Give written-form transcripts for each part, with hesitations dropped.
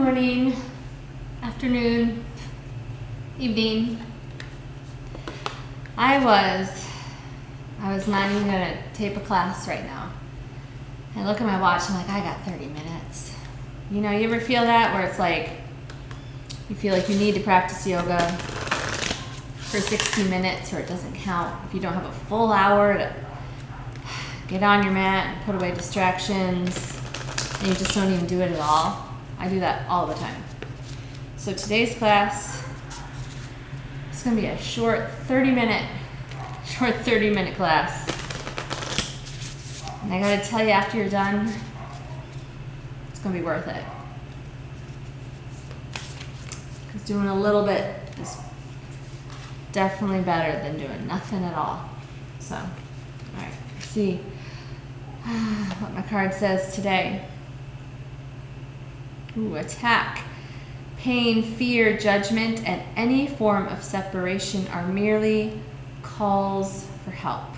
morning, afternoon, evening. I was not even gonna tape a class right now. I look at my watch and I'm like, I got 30 minutes. You know, you ever feel that where it's like, you feel like you need to practice yoga for 60 minutes or it doesn't count if you don't have a full hour to get on your mat and put away distractions and you just don't even do it at all. I do that all the time. So today's class is going to be a short 30 minute class. And I got to tell you, after you're done, it's going to be worth it. Because doing a little bit is definitely better than doing nothing at all. So, all right, let's see what my card says today. Ooh, attack. Pain, fear, judgment, and any form of separation are merely calls for help.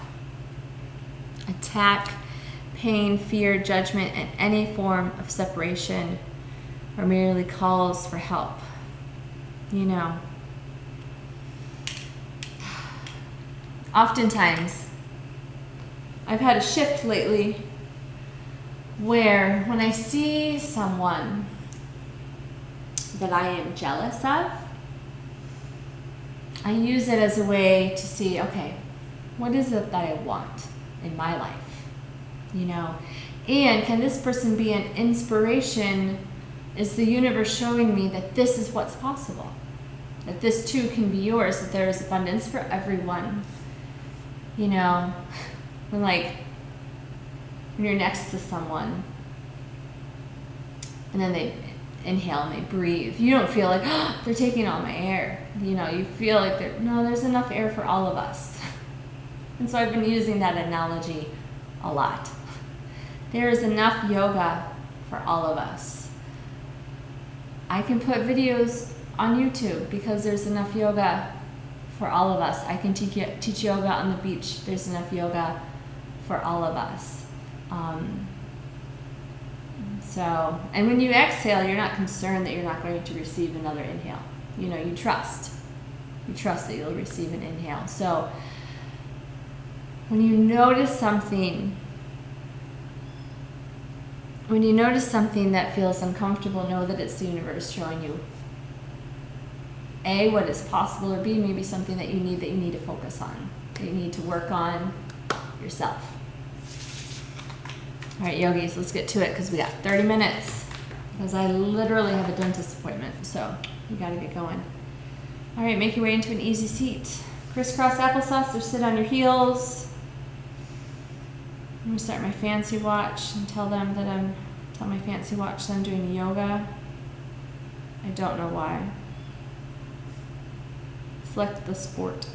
Attack, pain, fear, judgment, and any form of separation are merely calls for help. You know, oftentimes, I've had a shift lately where when I see someone that I am jealous of, I use it as a way to see, okay, what is it that I want in my life? You know, and can this person be an inspiration? Is the universe showing me that this is what's possible? That this too can be yours, that there is abundance for everyone. You know, when you're next to someone and then they inhale and they breathe, you don't feel like, oh, they're taking all my air. You know, you feel like there's enough air for all of us. And so I've been using that analogy a lot. There is enough yoga for all of us. I can put videos on YouTube because there's enough yoga for all of us. I can teach yoga on the beach. There's enough yoga for all of us. And when you exhale, you're not concerned that you're not going to receive another inhale. You know, you trust. You trust that you'll receive an inhale. So when you notice something that feels uncomfortable, know that it's the universe showing you A, what is possible, or B, maybe something that you need to focus on, that you need to work on yourself. All right, yogis, let's get to it because we got 30 minutes because I literally have a dentist appointment, so you got to get going. All right, make your way into an easy seat. Crisscross applesauce or sit on your heels. I'm going to start my fancy watch and tell my fancy watch that I'm doing yoga. I don't know why. Select the sport.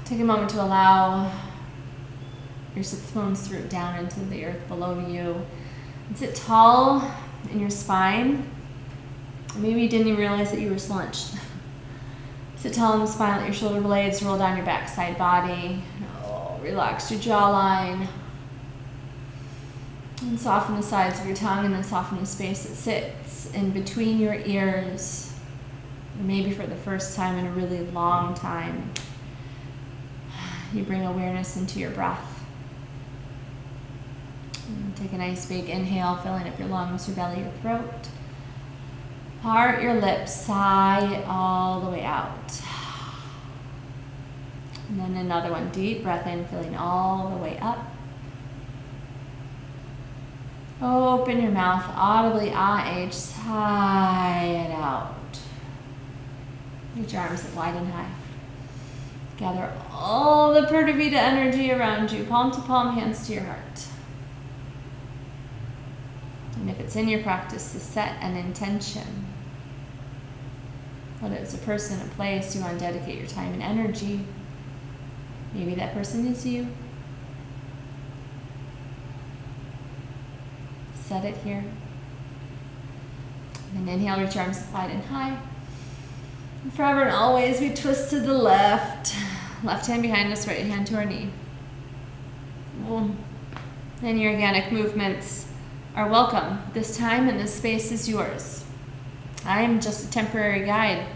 Take a moment to allow your sits bones root down into the earth below you. And sit tall in your spine. Maybe you didn't even realize that you were slunched. Sit tall in the spine, let your shoulder blades roll down your backside body. Oh, relax your jawline. And soften the sides of your tongue, and then soften the space that sits in between your ears. Maybe for the first time in a really long time, you bring awareness into your breath. And take a nice big inhale, filling up your lungs, your belly, your throat. Part your lips, sigh it all the way out. And then another one, deep breath in, filling all the way up. Open your mouth, audibly ah-age, sigh it out. Reach your arms up wide and high. Gather all the Purna Vida energy around you, palm to palm, hands to your heart. And if it's in your practice to set an intention, whether it's a person, a place you want to dedicate your time and energy, maybe that person is you. Set it here. And inhale, reach your arms up wide and high. And forever and always, we twist to the left. Left hand behind us, right hand to our knee. Then your organic movements are welcome. This time and this space is yours. I am just a temporary guide.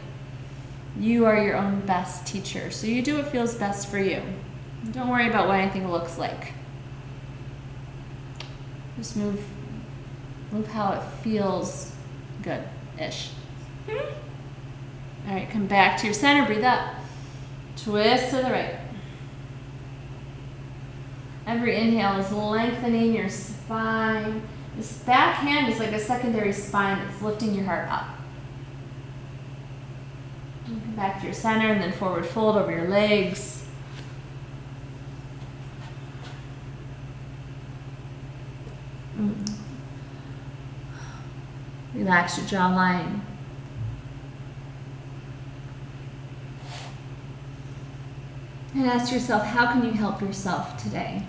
You are your own best teacher, so you do what feels best for you. Don't worry about what anything looks like. Just move how it feels good-ish. All right, come back to your center, breathe up. Twist to the right. Every inhale is lengthening your spine. This back hand is like a secondary spine that's lifting your heart up. And come back to your center and then forward fold over your legs. Relax your jawline. And ask yourself, how can you help yourself today?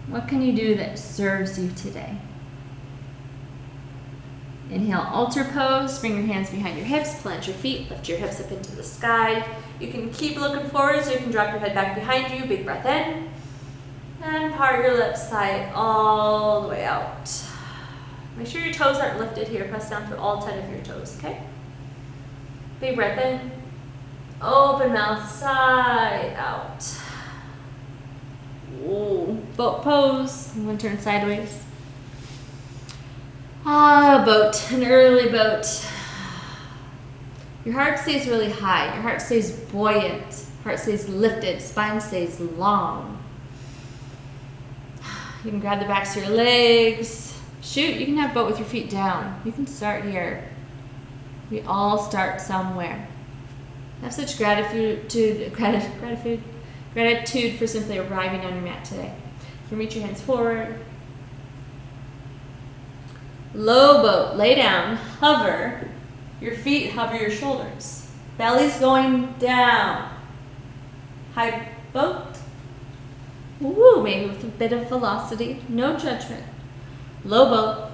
What can you do that serves you today? Inhale, altar pose. Bring your hands behind your hips, plant your feet, lift your hips up into the sky. You can keep looking forward, so you can drop your head back behind you. Big breath in. And part your lips, sigh it all the way out. Make sure your toes aren't lifted here. Press down through all 10 of your toes, okay? Big breath in. Open mouth, sigh out. Ooh. Boat pose. I'm going to turn sideways. Boat. An early boat. Your heart stays really high. Your heart stays buoyant. Heart stays lifted. Spine stays long. You can grab the backs of your legs. Shoot, you can have boat with your feet down. You can start here. We all start somewhere. Have such gratitude for simply arriving on your mat today. You can reach your hands forward. Low boat, lay down, hover. Your feet hover your shoulders. Belly's going down. High boat. Woo, maybe with a bit of velocity. No judgment. Low boat.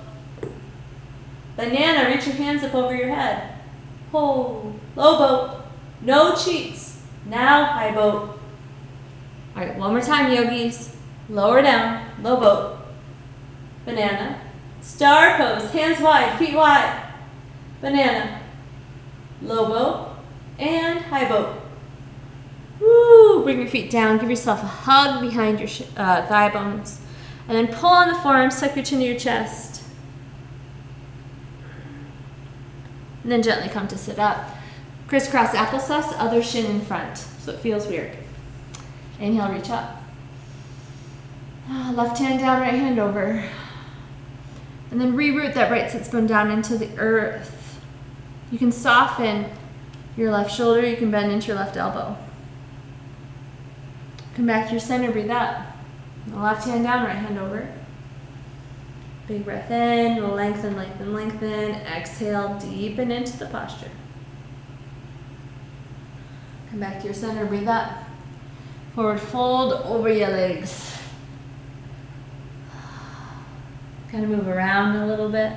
Banana, reach your hands up over your head. Hold. Low boat. No cheats. Now high boat. All right, one more time, yogis. Lower down, low boat. Banana. Star pose, hands wide, feet wide. Banana. Low boat and high boat. Woo, bring your feet down. Give yourself a hug behind your thigh bones. And then pull on the forearms, tuck your chin to your chest. And then gently come to sit up. Crisscross applesauce, other shin in front, so it feels weird. Inhale, reach up. Left hand down, right hand over. And then reroot that right sit bone down into the earth. You can soften your left shoulder, you can bend into your left elbow. Come back to your center, breathe up. Left hand down, right hand over. Big breath in, lengthen, lengthen, lengthen. Exhale, deepen into the posture. Come back to your center, breathe up. Forward fold over your legs. Kind of move around a little bit.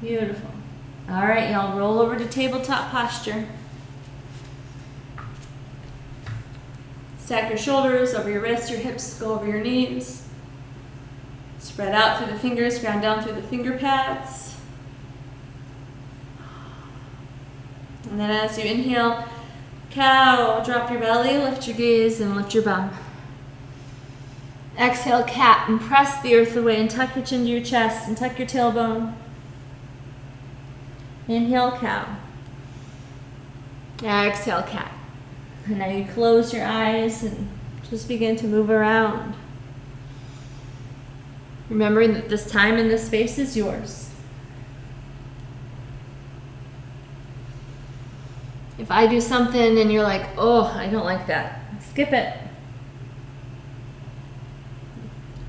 Beautiful. All right, y'all, roll over to tabletop posture. Stack your shoulders over your wrists, your hips go over your knees. Spread out through the fingers, ground down through the finger pads. And then as you inhale, cow, drop your belly, lift your gaze, and lift your bum. Exhale, cat, and press the earth away and tuck your chin to your chest and tuck your tailbone. Inhale, cow. Exhale, cat. And now you close your eyes and just begin to move around. Remembering that this time and this space is yours. If I do something and you're like, oh, I don't like that, skip it.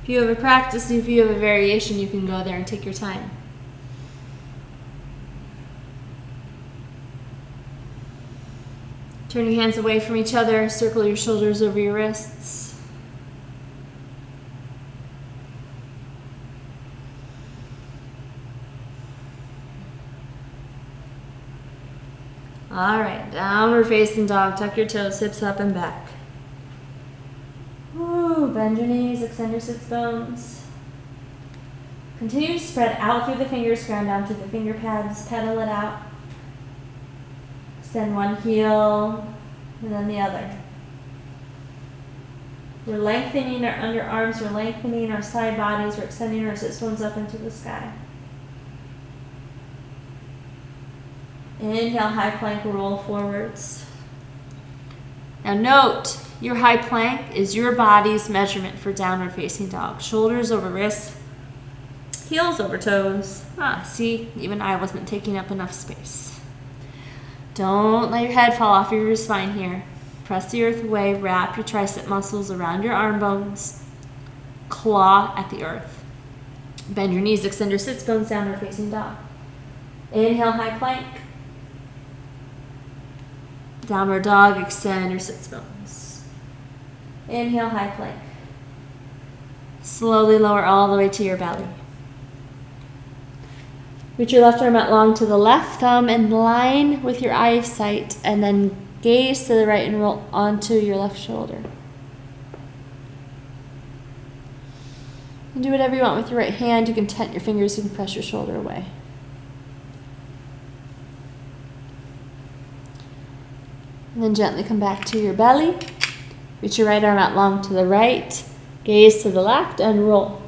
If you have a practice, if you have a variation, you can go there and take your time. Turn your hands away from each other, circle your shoulders over your wrists. All right, downward facing dog. Tuck your toes, hips up and back. Woo, bend your knees, extend your sits bones. Continue to spread out through the fingers, ground down through the finger pads, pedal it out. Extend one heel and then the other. We're lengthening our underarms, we're lengthening our side bodies, we're extending our sits bones up into the sky. Inhale, high plank, roll forwards. Now note, your high plank is your body's measurement for downward facing dog. Shoulders over wrists, heels over toes. See, even I wasn't taking up enough space. Don't let your head fall off of your spine here. Press the earth away, wrap your tricep muscles around your arm bones. Claw at the earth. Bend your knees, extend your sits bones, downward facing dog. Inhale, high plank. Downward dog, extend your sits bones. Inhale, high plank. Slowly lower all the way to your belly. Reach your left arm out long to the left, thumb in line with your eyesight, and then gaze to the right and roll onto your left shoulder. And do whatever you want with your right hand. You can tent your fingers, you can press your shoulder away. And then gently come back to your belly. Reach your right arm out long to the right. Gaze to the left and roll.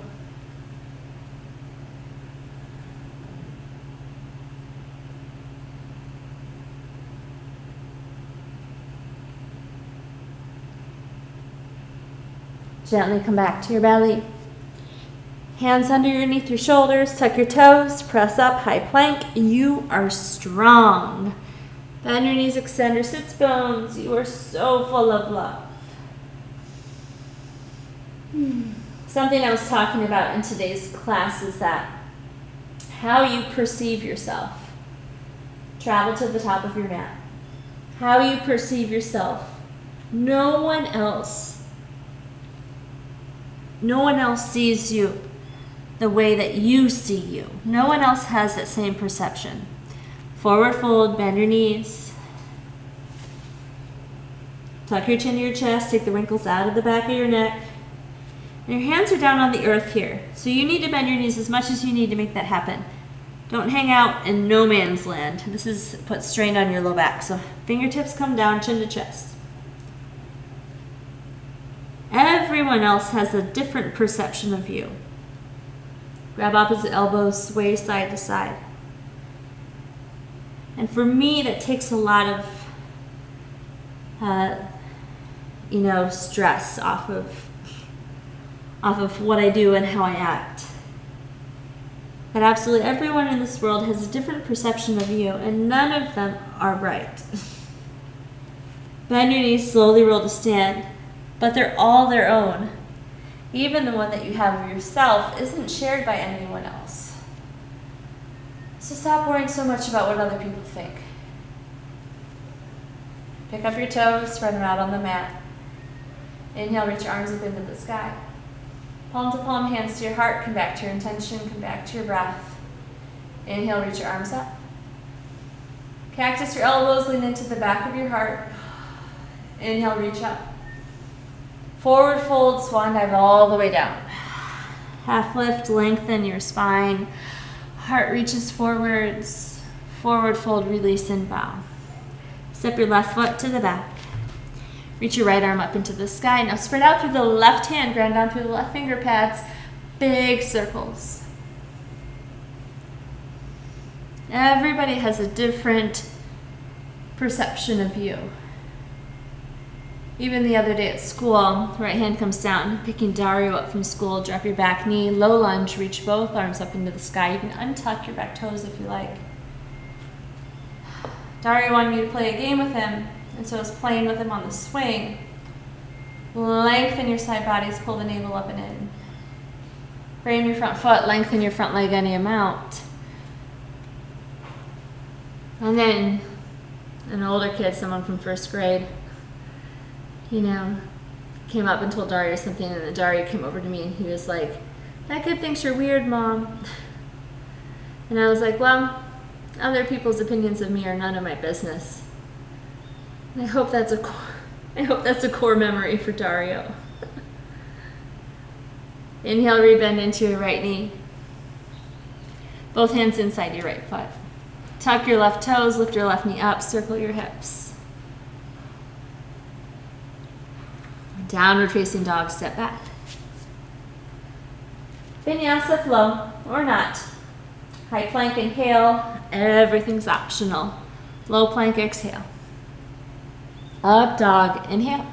Gently come back to your belly. Hands underneath your shoulders. Tuck your toes. Press up, high plank. You are strong. Bend your knees, extend your sits bones. You are so full of love. Something I was talking about in today's class is that how you perceive yourself. Travel to the top of your mat. How you perceive yourself. No one else sees you the way that you see you. No one else has that same perception. Forward fold, bend your knees. Tuck your chin to your chest, take the wrinkles out of the back of your neck. And your hands are down on the earth here. So you need to bend your knees as much as you need to make that happen. Don't hang out in no man's land. This is puts strain on your low back. So fingertips come down, chin to chest. Everyone else has a different perception of you. Grab opposite elbows, sway side to side. And for me, that takes a lot of, stress off of what I do and how I act. But absolutely everyone in this world has a different perception of you, and none of them are right. Bend your knees, slowly roll to stand, but they're all their own. Even the one that you have of yourself isn't shared by anyone else. So stop worrying so much about what other people think. Pick up your toes, spread them out on the mat. Inhale, reach your arms up into the sky. Palm to palm, hands to your heart. Come back to your intention, come back to your breath. Inhale, reach your arms up. Cactus your elbows, lean into the back of your heart. Inhale, reach up. Forward fold, swan dive all the way down. Half lift, lengthen your spine. Heart reaches forwards. Forward fold, release and bow. Step your left foot to the back. Reach your right arm up into the sky. Now spread out through the left hand, ground down through the left finger pads. Big circles. Everybody has a different perception of you. Even the other day at school, right hand comes down, picking Dario up from school. Drop your back knee, low lunge, reach both arms up into the sky. You can untuck your back toes if you like. Dario wanted me to play a game with him, and so I was playing with him on the swing. Lengthen your side bodies, pull the navel up and in. Frame your front foot, lengthen your front leg any amount. And then an older kid, someone from first grade, came up and told Dario something, and then Dario came over to me and he was like, "That kid thinks you're weird, Mom." And I was like, well, other people's opinions of me are none of my business. And I hope that's a core memory for Dario. Inhale, rebend into your right knee. Both hands inside your right foot. Tuck your left toes, lift your left knee up, circle your hips. Downward facing dog, step back. Vinyasa flow, or not. High plank, inhale, everything's optional. Low plank, exhale. Up dog, inhale.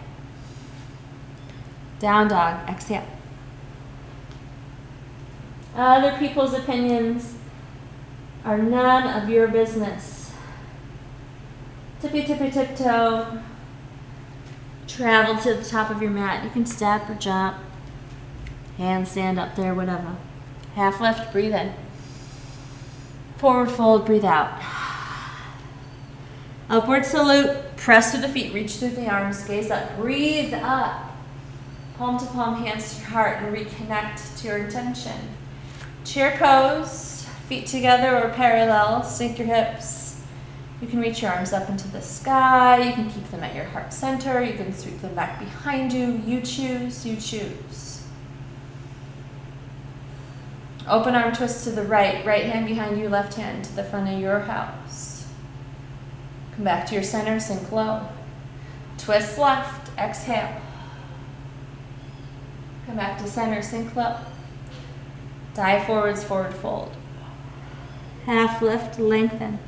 Down dog, exhale. Other people's opinions are none of your business. Tippy tippy tiptoe. Travel to the top of your mat. You can step or jump. Handstand up there, whatever. Half lift, breathe in. Forward fold, breathe out. Upward salute, press through the feet, reach through the arms, gaze up, breathe up. Palm to palm, hands to your heart, and reconnect to your intention. Chair pose, feet together or parallel, sink your hips. You can reach your arms up into the sky, you can keep them at your heart center, you can sweep them back behind you. You choose, you choose. Open arm twist to the right, right hand behind you, left hand to the front of your house. Come back to your center, sink low. Twist left, exhale. Come back to center, sink low. Dive forwards, forward fold. Half lift, lengthen.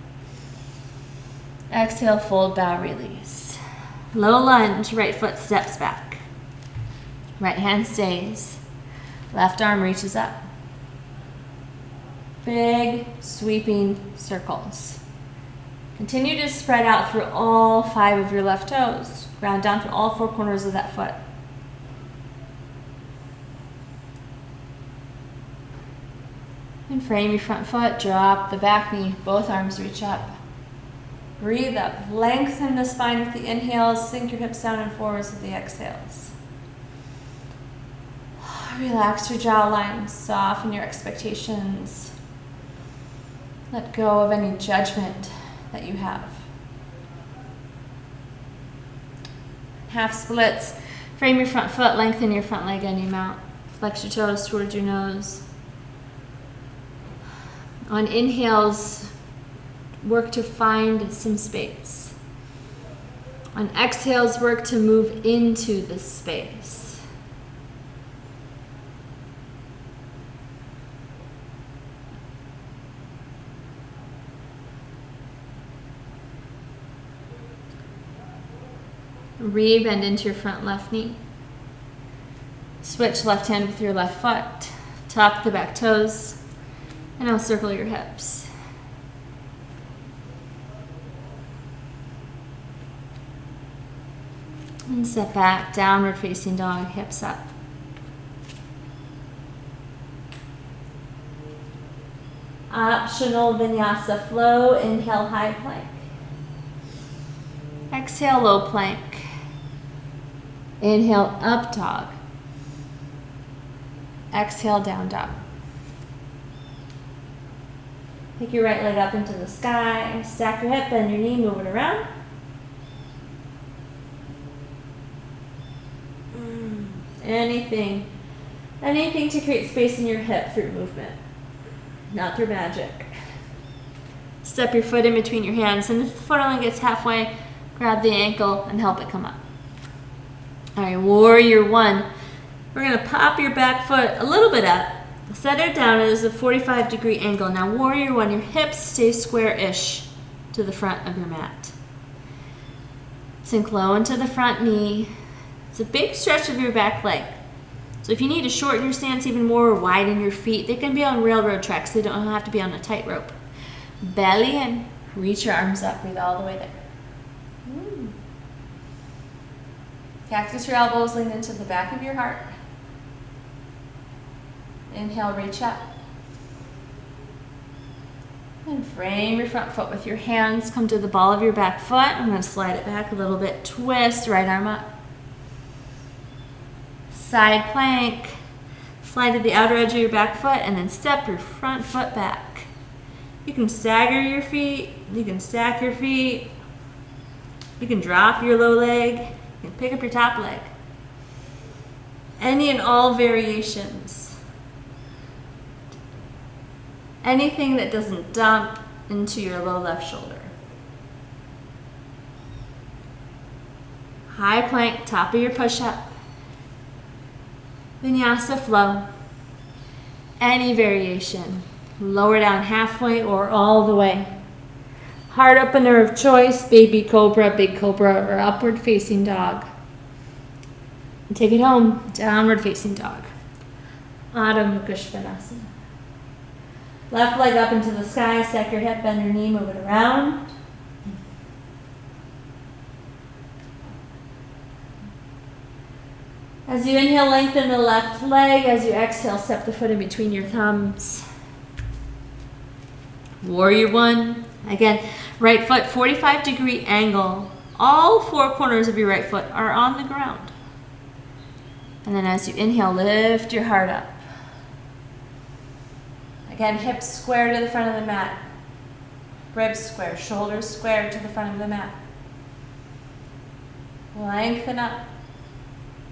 Exhale, fold, bow, release. Low lunge, right foot steps back. Right hand stays. Left arm reaches up. Big, sweeping circles. Continue to spread out through all 5 of your left toes. Ground down through all 4 corners of that foot. And frame your front foot, drop the back knee, both arms reach up. Breathe up, lengthen the spine with the inhales, sink your hips down and forwards with the exhales. Relax your jawline, soften your expectations. Let go of any judgment that you have. Half splits, frame your front foot, lengthen your front leg any amount. Flex your toes towards your nose. On inhales, work to find some space. On exhales, work to move into the space. Rebend into your front left knee. Switch left hand with your left foot. Tuck the back toes. And now circle your hips. And step back, downward facing dog, hips up. Optional vinyasa flow, inhale high plank. Exhale low plank. Inhale up dog. Exhale down dog. Take your right leg up into the sky, stack your hip, bend your knee, move it around. Anything to create space in your hip through movement, not through magic. Step your foot in between your hands, and if the foot only gets halfway, grab the ankle and help it come up. All right, warrior 1. We're gonna pop your back foot a little bit up. Set it down at a 45-degree angle. Now, warrior 1, your hips stay square-ish to the front of your mat. Sink low into the front knee. It's a big stretch of your back leg. So if you need to shorten your stance even more or widen your feet, they can be on railroad tracks. They don't have to be on a tightrope. Belly in. Reach your arms up. Breathe all the way there. Cactus your elbows, lean into the back of your heart. Inhale, reach up. And frame your front foot with your hands. Come to the ball of your back foot. I'm going to slide it back a little bit. Twist, right arm up. Side plank. Slide to the outer edge of your back foot and then step your front foot back. You can stagger your feet. You can stack your feet. You You can drop your low leg. You can pick up your top leg. Any and all variations. Anything that doesn't dump into your low left shoulder. High plank, top of your push-up. Vinyasa flow. Any variation. Lower down halfway or all the way. Heart opener of choice, baby cobra, big cobra, or upward facing dog. And take it home, downward facing dog. Adho Mukha Svanasana. Left leg up into the sky, stack your hip, bend your knee, move it around. As you inhale, lengthen the left leg. As you exhale, step the foot in between your thumbs. Warrior one. Again, right foot, 45-degree angle. All four corners of your right foot are on the ground. And then as you inhale, lift your heart up. Again, hips square to the front of the mat. Ribs square, shoulders square to the front of the mat. Lengthen up.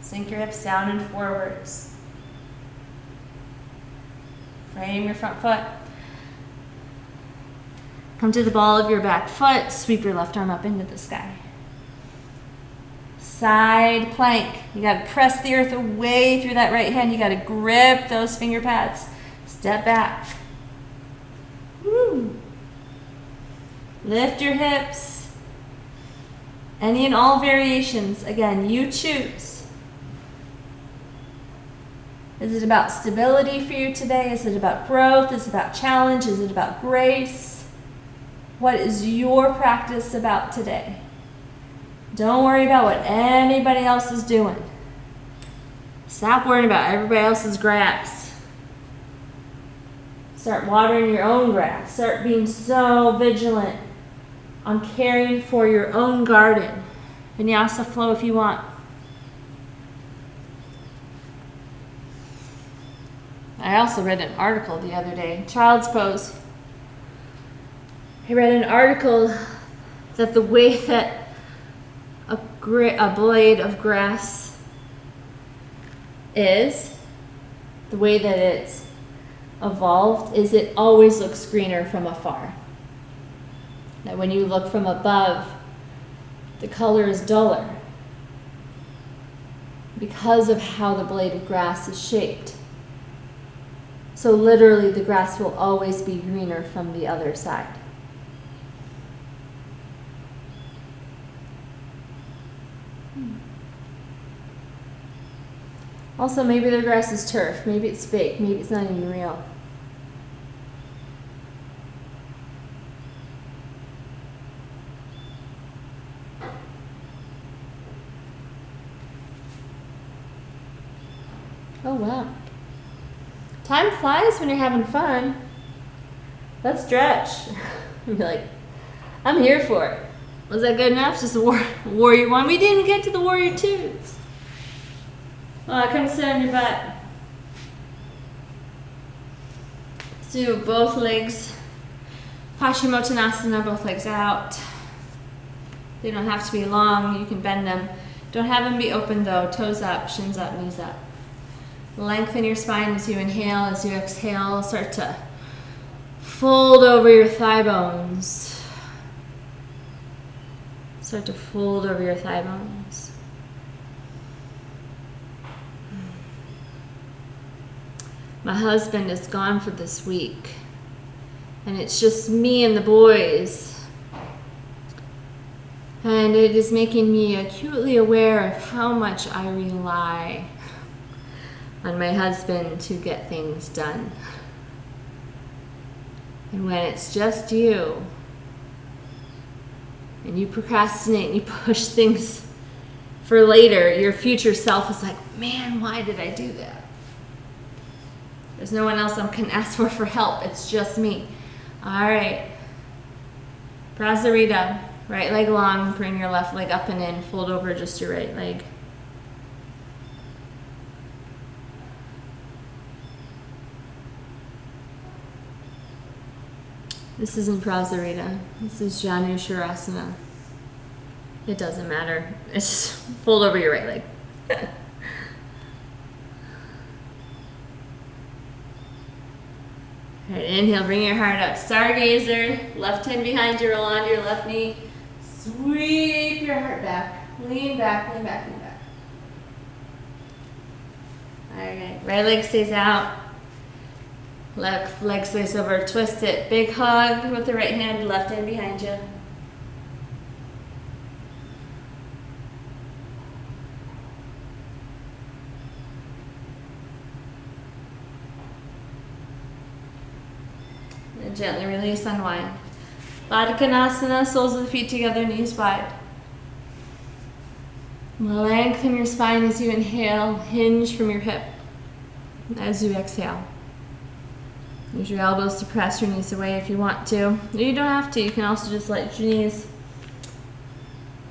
Sink your hips down and forwards. Frame your front foot. Come to the ball of your back foot. Sweep your left arm up into the sky. Side plank. You got to press the earth away through that right hand. You got to grip those finger pads. Step back. Woo. Lift your hips. Any and all variations. Again, you choose. Is it about stability for you today? Is it about growth? Is it about challenge? Is it about grace? What is your practice about today? Don't worry about what anybody else is doing. Stop worrying about everybody else's grass. Start watering your own grass. Start being so vigilant on caring for your own garden. Vinyasa flow if you want. I also read an article the other day, child's pose. I read an article that the way that a blade of grass is, the way that it's evolved, is it always looks greener from afar. That when you look from above, the color is duller because of how the blade of grass is shaped. So literally the grass will always be greener from the other side. Also, maybe the grass is turf. Maybe it's fake. Maybe it's not even real. Oh, wow. Time flies when you're having fun. Let's stretch. Be like, I'm here for it. Was that good enough? Just warrior one. We didn't get to the warrior twos. Come sit on your butt. Let's do both legs. Paschimottanasana, both legs out. They don't have to be long. You can bend them. Don't have them be open though. Toes up, shins up, knees up. Lengthen your spine as you inhale. As you exhale, start to fold over your thigh bones. Start to fold over your thigh bones. My husband is gone for this week, and it's just me and the boys. And it is making me acutely aware of how much I rely on my husband to get things done. And when it's just you, and you procrastinate and you push things for later, your future self is like, man, why did I do that? There's no one else I can ask for help. It's just me. All right. Prasarita. Right leg long. Bring your left leg up and in. Fold over just your right leg. This isn't Prasarita. This is Janu Shirasana. It doesn't matter. It's just fold over your right leg. All right, inhale, bring your heart up. Stargazer, left hand behind you, roll onto your left knee. Sweep your heart back. Lean back, lean back, lean back. All right, right leg stays out. Left leg stays over, twist it. Big hug with the right hand, left hand behind you. And gently release, unwind. Baddha Konasana, soles of the feet together, knees wide. Lengthen your spine as you inhale, hinge from your hip as you exhale. Use your elbows to press your knees away if you want to. You don't have to, you can also just let your knees,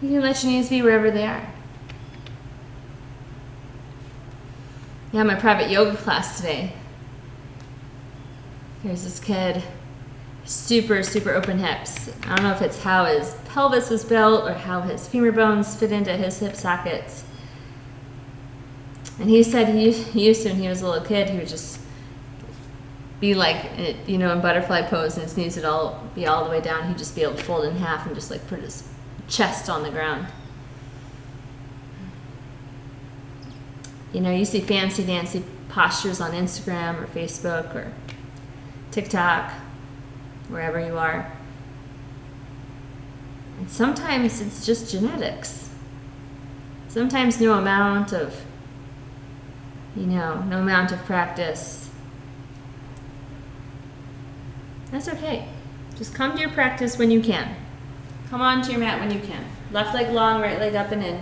you can let your knees be wherever they are. Yeah, my private yoga class today. There's this kid, super, super open hips. I don't know if it's how his pelvis was built or how his femur bones fit into his hip sockets. And he said he used to, when he was a little kid, he would just be like, you know, in butterfly pose, and his knees would all be all the way down. He'd just be able to fold in half and just like put his chest on the ground. You know, you see fancy dancy postures on Instagram or Facebook or TikTok, wherever you are. And sometimes it's just genetics. Sometimes no amount of practice. That's okay. Just come to your practice when you can. Come onto your mat when you can. Left leg long, right leg up and in.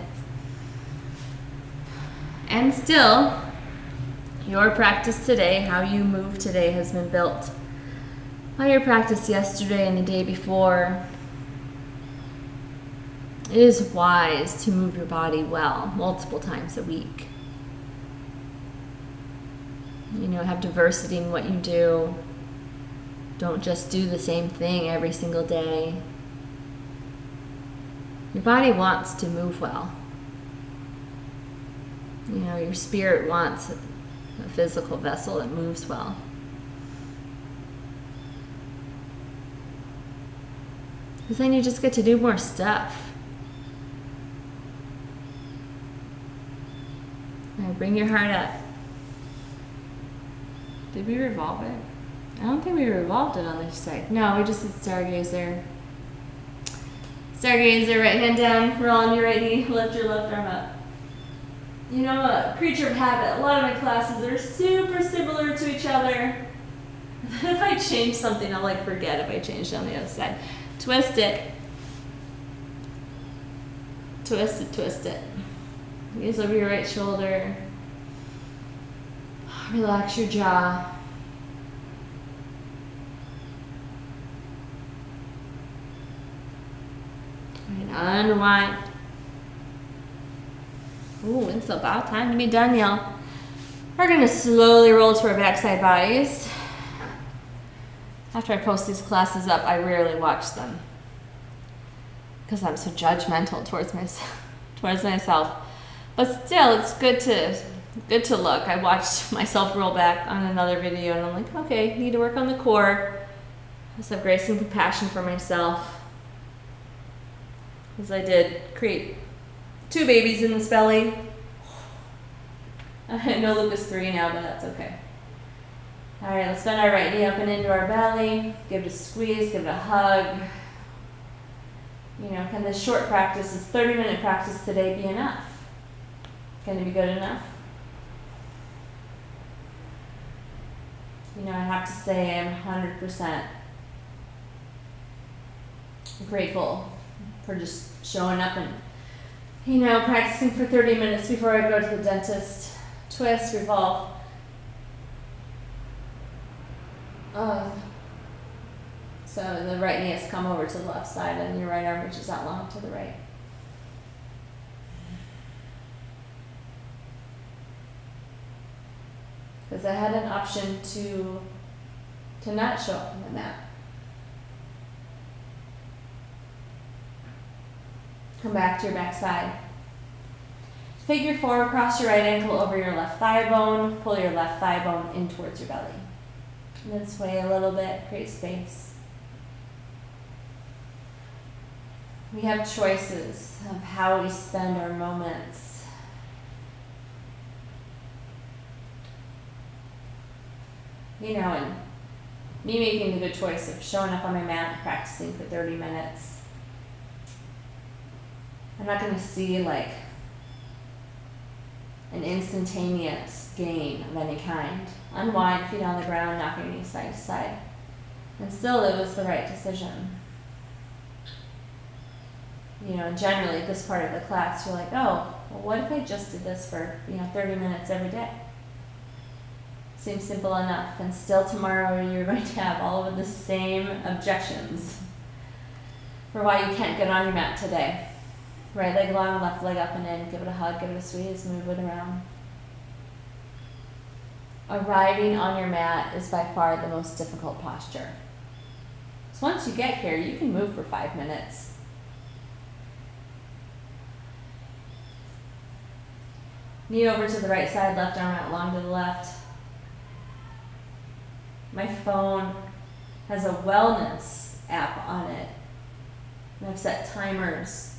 And still, your practice today, how you move today, has been built by your practice yesterday and the day before. It is wise to move your body well multiple times a week. You know, have diversity in what you do. Don't just do the same thing every single day. Your body wants to move well. You know, your spirit wants a physical vessel that moves well. Because then you just get to do more stuff. All right, bring your heart up. Did we revolve it? I don't think we revolved it on this side. No, we just did Stargazer. Stargazer, right hand down, roll on your right knee, lift your left arm up. You know, a creature of habit, a lot of my classes are super similar to each other. If I change something, I'll like forget if I changed on the other side. Twist it. Twist it, twist it. Gaze over your right shoulder. Relax your jaw. And unwind. Ooh, it's about time to be done, y'all. We're going to slowly roll to our backside bodies. After I post these classes up, I rarely watch them because I'm so judgmental towards myself. But still, it's good to look. I watched myself roll back on another video, and I'm like, okay, need to work on the core. Just have grace and compassion for myself. Because I did create 2 babies in this belly. I know Luke is 3 now, but that's okay. All right, let's bend our right knee up and into our belly. Give it a squeeze, give it a hug. You know, can this short practice, this 30-minute practice today be enough? Can it be good enough? You know, I have to say I'm 100% grateful for just showing up and, you know, practicing for 30 minutes before I go to the dentist. Twist, revolve. So the right knee has to come over to the left side and your right arm reaches out long to the right. Because I had an option to not show up on the mat. Come back to your back side. Figure 4, cross your right ankle over your left thigh bone. Pull your left thigh bone in towards your belly. And then sway a little bit, create space. We have choices of how we spend our moments. You know, and me making the good choice of showing up on my mat and practicing for 30 minutes. I'm not going to see like an instantaneous gain of any kind. Unwind, feet on the ground, knock your knees side to side. And still it was the right decision. You know, generally this part of the class you're like, oh, well what if I just did this for, 30 minutes every day? Seems simple enough, and still tomorrow you're going to have all of the same objections for why you can't get on your mat today. Right leg long, left leg up and in, give it a hug, give it a squeeze, move it around. Arriving on your mat is by far the most difficult posture. So once you get here, you can move for 5 minutes. Knee over to the right side, left arm out long to the left. My phone has a wellness app on it, and I've set timers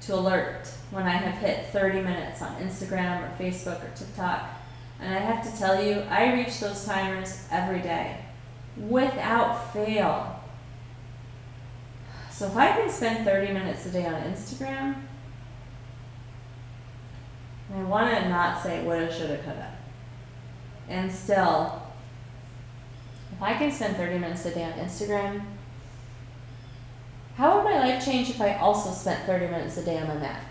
to alert when I have hit 30 minutes on Instagram or Facebook or TikTok. And I have to tell you, I reach those timers every day, without fail. So if I can spend 30 minutes a day on Instagram, I want to not say woulda, shoulda, coulda. And still, if I can spend 30 minutes a day on Instagram, how would my life change if I also spent 30 minutes a day on my mat?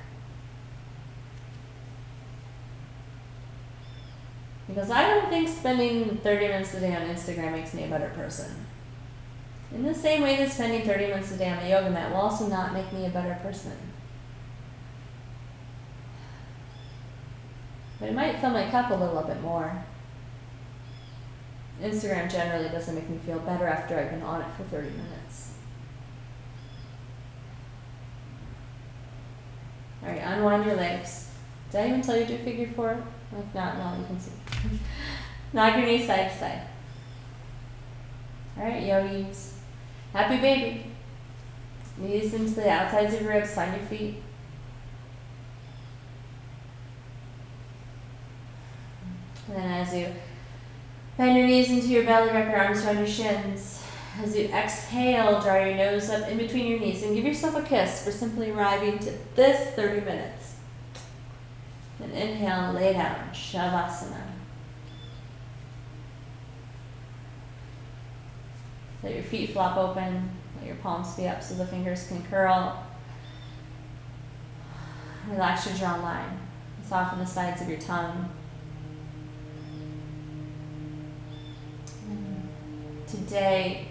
Because I don't think spending 30 minutes a day on Instagram makes me a better person. In the same way that spending 30 minutes a day on my yoga mat will also not make me a better person. But it might fill my cup a little bit more. Instagram generally doesn't make me feel better after I've been on it for 30 minutes. Alright, unwind your legs. Did I even tell you to do figure 4? If not, no, you can see. Knock your knees side to side. Alright, yogis. Happy baby. Knees into the outsides of your ribs, find your feet. And then as you bend your knees into your belly, wrap your arms around your shins. As you exhale, draw your nose up in between your knees and give yourself a kiss for simply arriving to this 30 minutes. And inhale, lay down, Shavasana. Let your feet flop open, let your palms be up so the fingers can curl. Relax your jawline, soften the sides of your tongue. Today,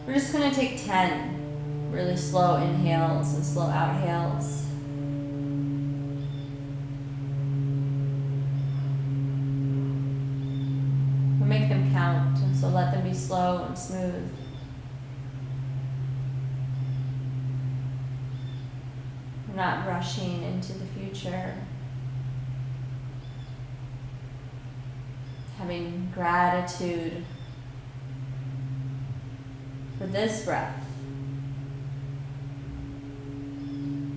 we're just going to take 10 really slow inhales and slow outhales. We'll make them count, and so let them be slow and smooth. We're not rushing into the future. Having gratitude for this breath,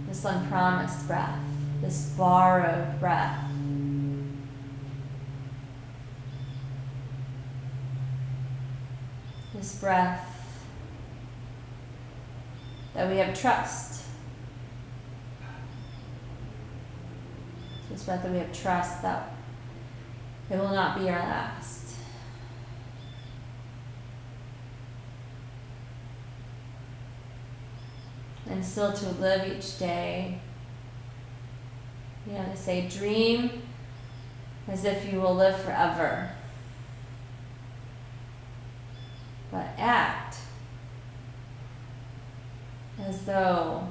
this unpromised breath, this borrowed breath. This breath that we have trust. This breath that we have trust that it will not be our last. And still to live each day. You know, they say dream as if you will live forever. But act as though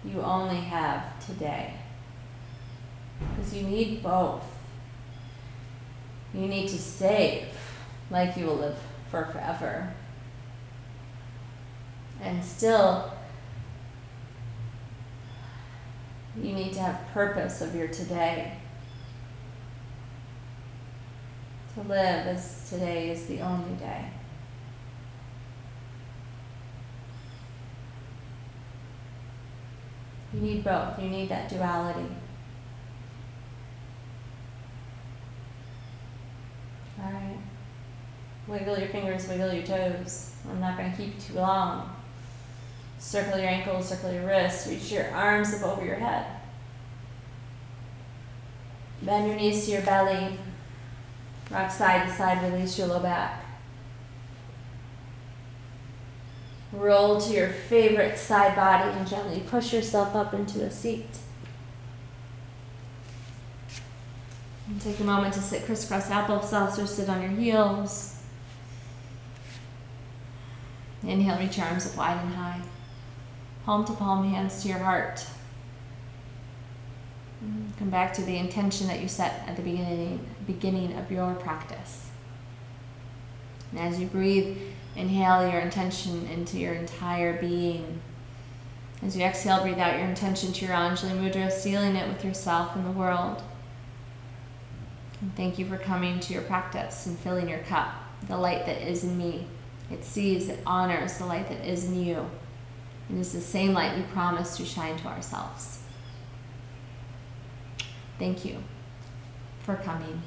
you only have today. Because you need both. You need to save like you will live for forever. And still You need to have purpose of your today. To live as today is the only day. You need both. You need that duality. All right. Wiggle your fingers, wiggle your toes. I'm not going to keep you too long. Circle your ankles, circle your wrists. Reach your arms up over your head. Bend your knees to your belly. Rock side to side, release your low back. Roll to your favorite side body and gently push yourself up into a seat. And take a moment to sit crisscross applesauce or sit on your heels. Inhale, reach your arms up wide and high. Palm to palm, hands to your heart. Come back to the intention that you set at the beginning of your practice. And as you breathe, inhale your intention into your entire being. As you exhale, breathe out your intention to your Anjali Mudra, sealing it with yourself and the world. And thank you for coming to your practice and filling your cup, the light that is in me. It sees, it honors the light that is in you. It is the same light we promise to shine to ourselves. Thank you for coming.